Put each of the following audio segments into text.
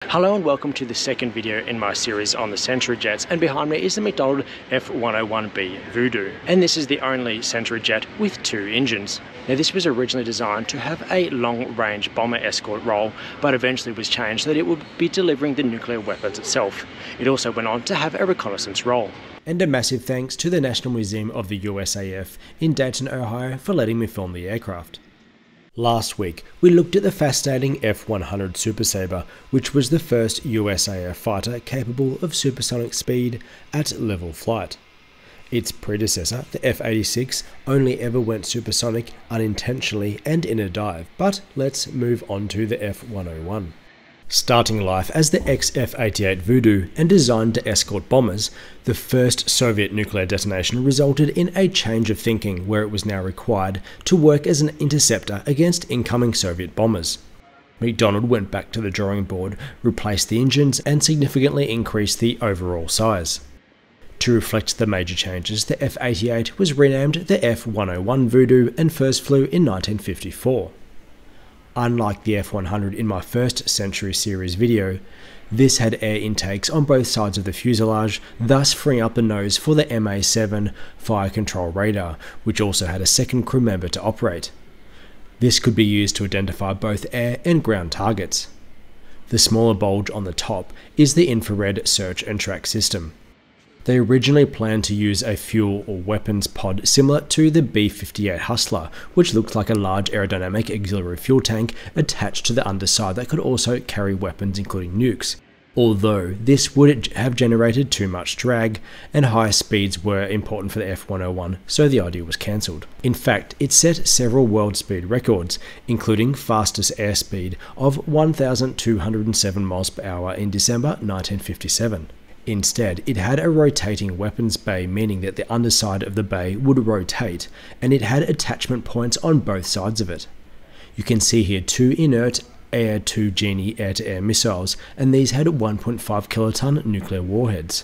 Hello and welcome to the second video in my series on the Century jets, and behind me is the McDonnell F-101B Voodoo, and this is the only Century jet with two engines. Now this was originally designed to have a long-range bomber escort role, but eventually was changed that it would be delivering the nuclear weapons itself. It also went on to have a reconnaissance role. And a massive thanks to the National Museum of the USAF in Dayton, Ohio for letting me film the aircraft. Last week, we looked at the fascinating F-100 Super Sabre, which was the first USAF fighter capable of supersonic speed at level flight. Its predecessor, the F-86, only ever went supersonic unintentionally and in a dive, but let's move on to the F-101. Starting life as the F-88 Voodoo and designed to escort bombers, the first Soviet nuclear detonation resulted in a change of thinking where it was now required to work as an interceptor against incoming Soviet bombers. McDonnell went back to the drawing board, replaced the engines, and significantly increased the overall size. To reflect the major changes, the F-88 was renamed the F-101 Voodoo and first flew in 1954. Unlike the F-100 in my first Century series video, this had air intakes on both sides of the fuselage, thus freeing up the nose for the MA-7 fire control radar, which also had a second crew member to operate. This could be used to identify both air and ground targets. The smaller bulge on the top is the infrared search and track system. They originally planned to use a fuel or weapons pod similar to the B-58 Hustler, which looked like a large aerodynamic auxiliary fuel tank attached to the underside that could also carry weapons including nukes. Although this would have generated too much drag, and high speeds were important for the F-101, so the idea was cancelled. In fact, it set several world speed records, including fastest airspeed of 1,207 miles per hour in December 1957. Instead, it had a rotating weapons bay, meaning that the underside of the bay would rotate, and it had attachment points on both sides of it. You can see here two inert AIR-2 Genie air-to-air missiles, and these had 1.5 kiloton nuclear warheads.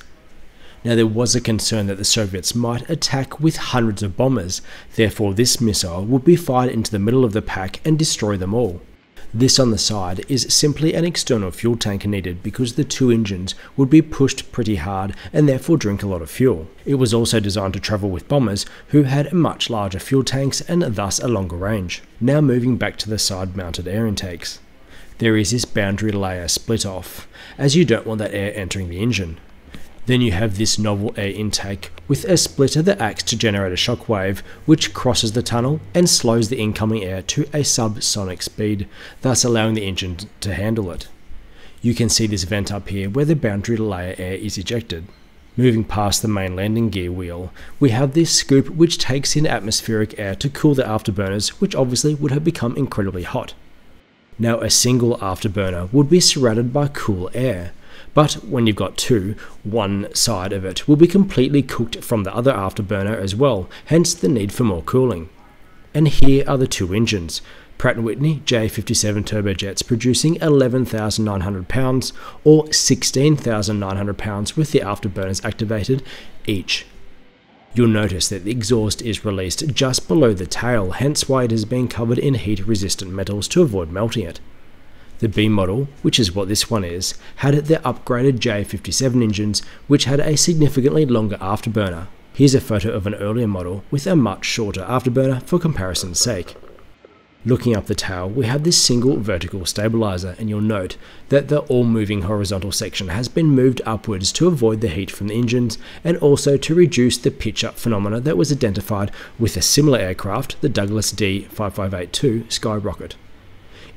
Now there was a concern that the Soviets might attack with hundreds of bombers, therefore this missile would be fired into the middle of the pack and destroy them all. This on the side is simply an external fuel tank needed because the two engines would be pushed pretty hard and therefore drink a lot of fuel. It was also designed to travel with bombers who had much larger fuel tanks and thus a longer range. Now moving back to the side mounted air intakes. There is this boundary layer split off, as you don't want that air entering the engine. Then you have this novel air intake with a splitter that acts to generate a shock wave which crosses the tunnel and slows the incoming air to a subsonic speed, thus allowing the engine to handle it. You can see this vent up here where the boundary layer air is ejected. Moving past the main landing gear wheel, we have this scoop which takes in atmospheric air to cool the afterburners, which obviously would have become incredibly hot. Now a single afterburner would be surrounded by cool air. But when you've got two, one side of it will be completely cooked from the other afterburner as well, hence the need for more cooling. And here are the two engines, Pratt Whitney J57 turbojets producing 11,900 pounds or 16,900 pounds with the afterburners activated each. You'll notice that the exhaust is released just below the tail, hence why it has been covered in heat-resistant metals to avoid melting it. The B model, which is what this one is, had the upgraded J57 engines, which had a significantly longer afterburner. Here's a photo of an earlier model with a much shorter afterburner for comparison's sake. Looking up the tail, we have this single vertical stabilizer, and you'll note that the all-moving horizontal section has been moved upwards to avoid the heat from the engines and also to reduce the pitch-up phenomena that was identified with a similar aircraft, the Douglas D-5582 Skyrocket.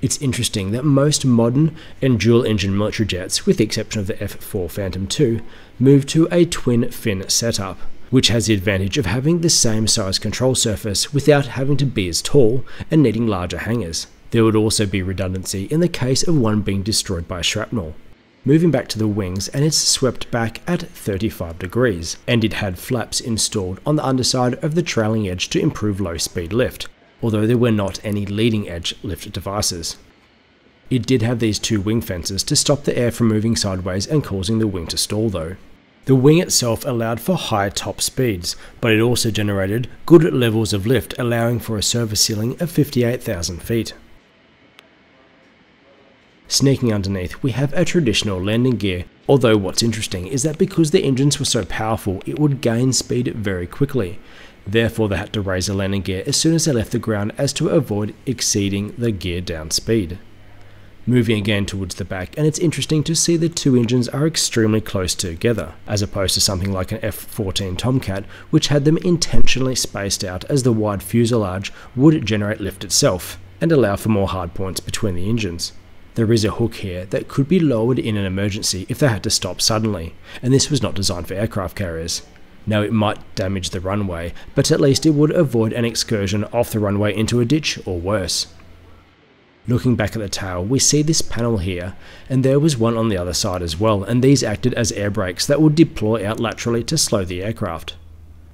It's interesting that most modern and dual-engine military jets, with the exception of the F-4 Phantom II, move to a twin-fin setup, which has the advantage of having the same size control surface without having to be as tall and needing larger hangars. There would also be redundancy in the case of one being destroyed by shrapnel. Moving back to the wings, and it's swept back at 35 degrees, and it had flaps installed on the underside of the trailing edge to improve low-speed lift, although there were not any leading edge lift devices. It did have these two wing fences to stop the air from moving sideways and causing the wing to stall though. The wing itself allowed for high top speeds, but it also generated good levels of lift, allowing for a service ceiling of 58,000 feet. Sneaking underneath, we have a traditional landing gear, although what's interesting is that because the engines were so powerful, it would gain speed very quickly. Therefore, they had to raise the landing gear as soon as they left the ground as to avoid exceeding the gear down speed. Moving again towards the back, and it's interesting to see the two engines are extremely close together, as opposed to something like an F-14 Tomcat, which had them intentionally spaced out as the wide fuselage would generate lift itself, and allow for more hardpoints between the engines. There is a hook here that could be lowered in an emergency if they had to stop suddenly, and this was not designed for aircraft carriers. Now it might damage the runway, but at least it would avoid an excursion off the runway into a ditch or worse. Looking back at the tail, we see this panel here, and there was one on the other side as well, and these acted as air brakes that would deploy out laterally to slow the aircraft.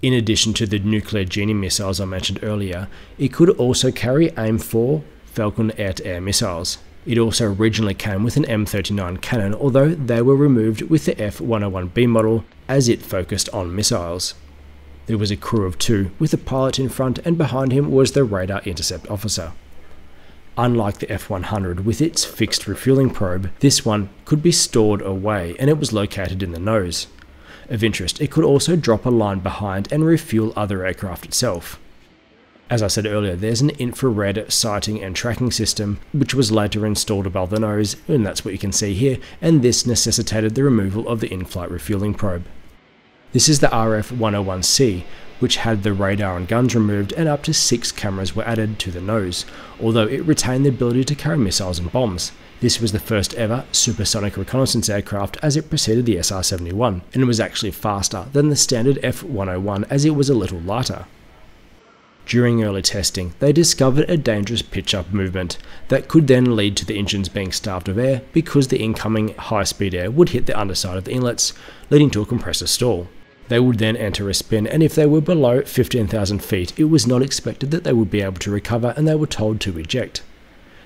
In addition to the nuclear Genie missiles I mentioned earlier, it could also carry AIM-4 Falcon air-to-air missiles. It also originally came with an M39 cannon, although they were removed with the F-101B model as it focused on missiles. There was a crew of 2, with a pilot in front, and behind him was the radar intercept officer. Unlike the F-100 with its fixed refueling probe, this one could be stored away, and it was located in the nose. Of interest, it could also drop a line behind and refuel other aircraft itself. As I said earlier, there's an infrared sighting and tracking system which was later installed above the nose, and that's what you can see here, and this necessitated the removal of the in-flight refueling probe. This is the RF-101C, which had the radar and guns removed, and up to 6 cameras were added to the nose, although it retained the ability to carry missiles and bombs. This was the first ever supersonic reconnaissance aircraft as it preceded the SR-71, and it was actually faster than the standard F-101 as it was a little lighter. During early testing, they discovered a dangerous pitch-up movement that could then lead to the engines being starved of air because the incoming high-speed air would hit the underside of the inlets, leading to a compressor stall. They would then enter a spin, and if they were below 15,000 feet, it was not expected that they would be able to recover, and they were told to eject.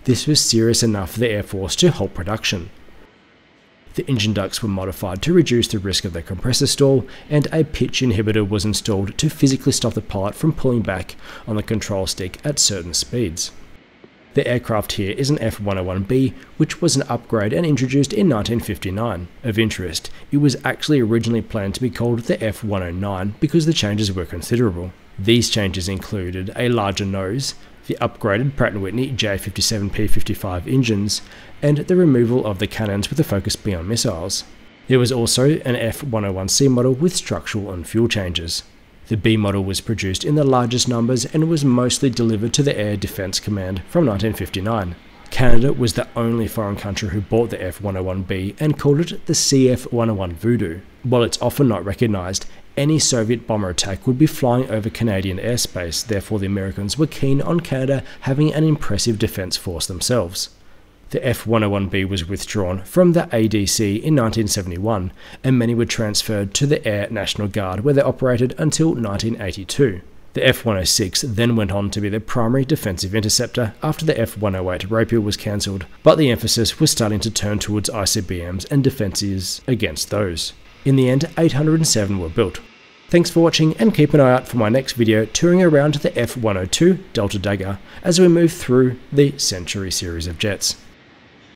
This was serious enough for the Air Force to halt production. The engine ducts were modified to reduce the risk of the compressor stall, and a pitch inhibitor was installed to physically stop the pilot from pulling back on the control stick at certain speeds. The aircraft here is an F-101B, which was an upgrade and introduced in 1959. Of interest, it was actually originally planned to be called the F-109 because the changes were considerable. These changes included a larger nose, the upgraded Pratt Whitney J57-P-55 engines, and the removal of the cannons with a focus beyond missiles. There was also an F-101C model with structural and fuel changes. The B model was produced in the largest numbers and was mostly delivered to the Air Defense Command from 1959. Canada was the only foreign country who bought the F-101B and called it the CF-101 Voodoo. While it's often not recognized, any Soviet bomber attack would be flying over Canadian airspace, therefore the Americans were keen on Canada having an impressive defense force themselves. The F-101B was withdrawn from the ADC in 1971, and many were transferred to the Air National Guard, where they operated until 1982. The F-106 then went on to be the primary defensive interceptor after the F-108 Rapier was cancelled, but the emphasis was starting to turn towards ICBMs and defences against those. In the end, 807 were built. Thanks for watching, and keep an eye out for my next video touring around the F-102 Delta Dagger as we move through the Century series of jets.